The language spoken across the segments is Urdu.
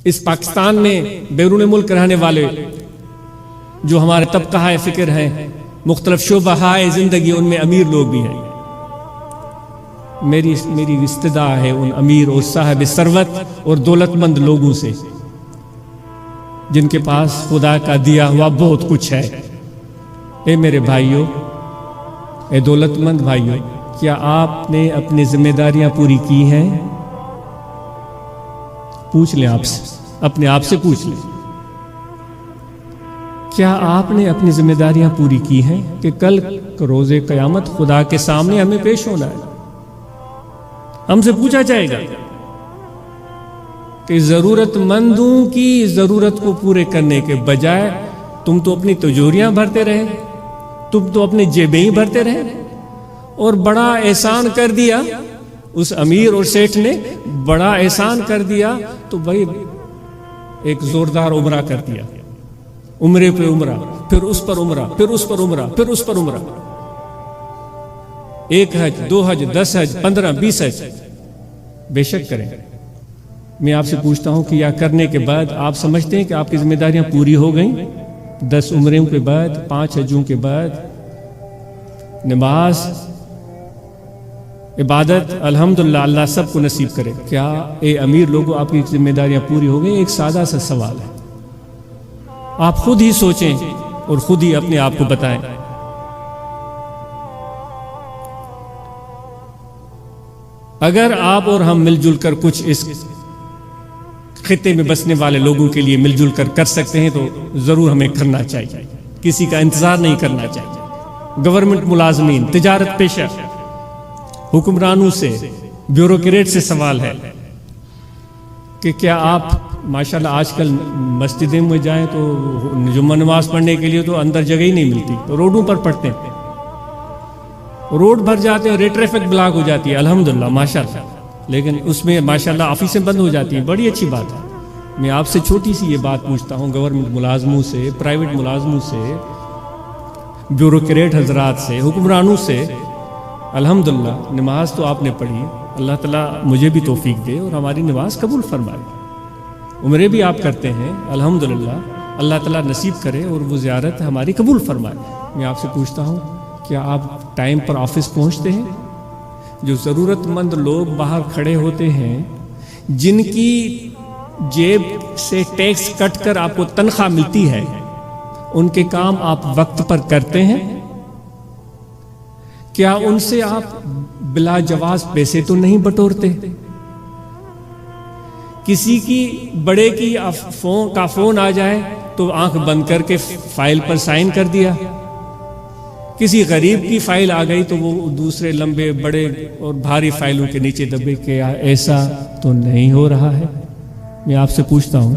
اس پاکستان میں بیرون ملک رہنے والے جو ہمارے طبقہ فکر ہیں، مختلف شعبہ زندگی، ان میں امیر لوگ بھی ہیں۔ میری استدعا ہے ان امیر اور صاحب ثروت اور دولت مند لوگوں سے جن کے پاس خدا کا دیا ہوا بہت کچھ ہے۔ اے میرے بھائیوں، اے دولت مند بھائیوں، کیا آپ نے اپنی ذمہ داریاں پوری کی ہیں؟ پوچھ لیں آپ سے، اپنے آپ سے پوچھ لیں، کیا آپ نے اپنی ذمہ داریاں پوری کی ہیں کہ کل روز قیامت خدا کے سامنے ہمیں پیش ہونا ہے؟ ہم سے پوچھا جائے گا کہ ضرورت مندوں کی ضرورت کو پورے کرنے کے بجائے تم تو اپنی تجوریاں بھرتے رہے، تم تو اپنی جیبیں ہی بھرتے رہے، اور بڑا احسان کر دیا اس امیر اور سیٹھ نے، بڑا احسان کر دیا تو بھائی ایک زوردار عمرہ کر دیا، عمرے پہ عمرہ، پھر اس پر عمرہ، پھر اس پر عمرہ، پھر اس پر عمرہ، 1 حج، 2 حج، 10 حج، 15، 20 حج بے شک کریں۔ میں آپ سے پوچھتا ہوں کہ یا کرنے کے بعد آپ سمجھتے ہیں کہ آپ کی ذمہ داریاں پوری ہو گئیں؟ 10 عمروں کے بعد، 5 حجوں کے بعد، نماز، عبادت، الحمدللہ اللہ سب کو نصیب کرے۔ کیا اے امیر لوگوں آپ کی ذمہ داریاں پوری ہو گئیں؟ ایک سادہ سا سوال ہے، آپ خود ہی سوچیں اور خود ہی اپنے آپ کو بتائیں۔ اگر آپ اور ہم مل جل کر کچھ اس خطے میں بسنے والے لوگوں کے لیے مل جل کر سکتے ہیں تو ضرور ہمیں کرنا چاہیے، کسی کا انتظار نہیں کرنا چاہیے۔ گورنمنٹ ملازمین، تجارت پیشہ، حکمرانوں سے، بیوروکریٹ سے سوال ہے کہ کیا آپ ماشاءاللہ آج کل مسجدیں میں جائیں تو جمعہ نماز پڑھنے کے لیے تو اندر جگہ ہی نہیں ملتی، روڈوں پر پڑھتے ہیں، روڈ بھر جاتے ہیں، ٹریفک بلاک ہو جاتی ہے، الحمدللہ ماشاءاللہ، لیکن اس میں ماشاءاللہ آفیسیں بند ہو جاتی ہیں، بڑی اچھی بات ہے۔ میں آپ سے چھوٹی سی یہ بات پوچھتا ہوں، گورنمنٹ ملازموں سے، پرائیویٹ ملازموں سے، بیوروکریٹ حضرات سے، حکمرانوں سے، الحمدللہ نماز تو آپ نے پڑھی، اللہ تعالیٰ مجھے بھی توفیق دے اور ہماری نماز قبول فرمائے۔ عمرے بھی آپ کرتے ہیں، الحمدللہ اللہ تعالیٰ نصیب کرے اور وہ زیارت ہماری قبول فرمائے۔ میں آپ سے پوچھتا ہوں، کیا آپ ٹائم پر آفس پہنچتے ہیں؟ جو ضرورت مند لوگ باہر کھڑے ہوتے ہیں، جن کی جیب سے ٹیکس کٹ کر آپ کو تنخواہ ملتی ہے، ان کے کام آپ وقت پر کرتے ہیں؟ کیا ان سے آپ بلا جواز پیسے تو نہیں بٹورتے؟ کسی کی بڑے کی فون آ جائے تو آنکھ بند کر کے فائل پر سائن کر دیا، کسی غریب کی فائل آ گئی تو وہ دوسرے لمبے بڑے اور بھاری فائلوں کے نیچے دبے، کیا ایسا تو نہیں ہو رہا ہے؟ میں آپ سے پوچھتا ہوں،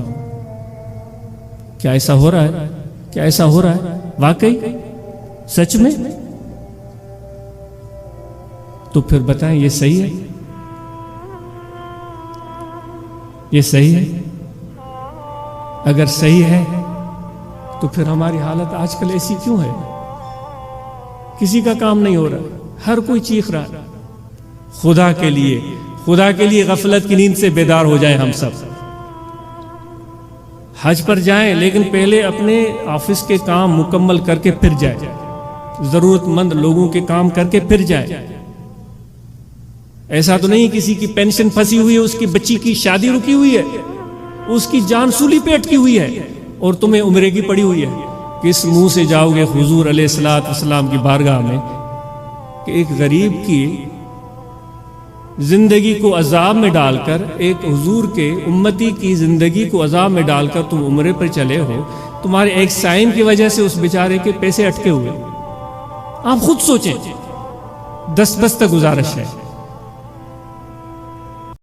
کیا ایسا ہو رہا ہے؟ کیا ایسا ہو رہا ہے واقعی سچ میں؟ تو پھر بتائیں یہ صحیح ہے؟ یہ صحیح ہے؟ اگر صحیح ہے تو پھر ہماری حالت آج کل ایسی کیوں ہے؟ کسی کا کام نہیں ہو رہا، ہر کوئی چیخ رہا ہے۔ خدا کے لیے غفلت کی نیند سے بیدار ہو جائیں ہم سب۔ حج پر جائیں لیکن پہلے اپنے آفس کے کام مکمل کر کے پھر جائیں، ضرورت مند لوگوں کے کام کر کے پھر جائیں۔ ایسا تو نہیں کسی کی پینشن پھنسی ہوئی ہے، اس کی بچی کی شادی رکی ہوئی ہے، اس کی جان سولی پہ اٹکی ہوئی ہے اور تمہیں عمرے کی پڑی ہوئی ہے۔ کس منہ سے جاؤ گے حضور علیہ السلام کی بارگاہ میں کہ ایک غریب کی زندگی کو عذاب میں ڈال کر، ایک حضور کے امتی کی زندگی کو عذاب میں ڈال کر تم عمرے پر چلے ہو، تمہارے ایک سائن کی وجہ سے اس بیچارے کے پیسے اٹکے ہوئے؟ آپ خود سوچیں، دست گزارش ہے۔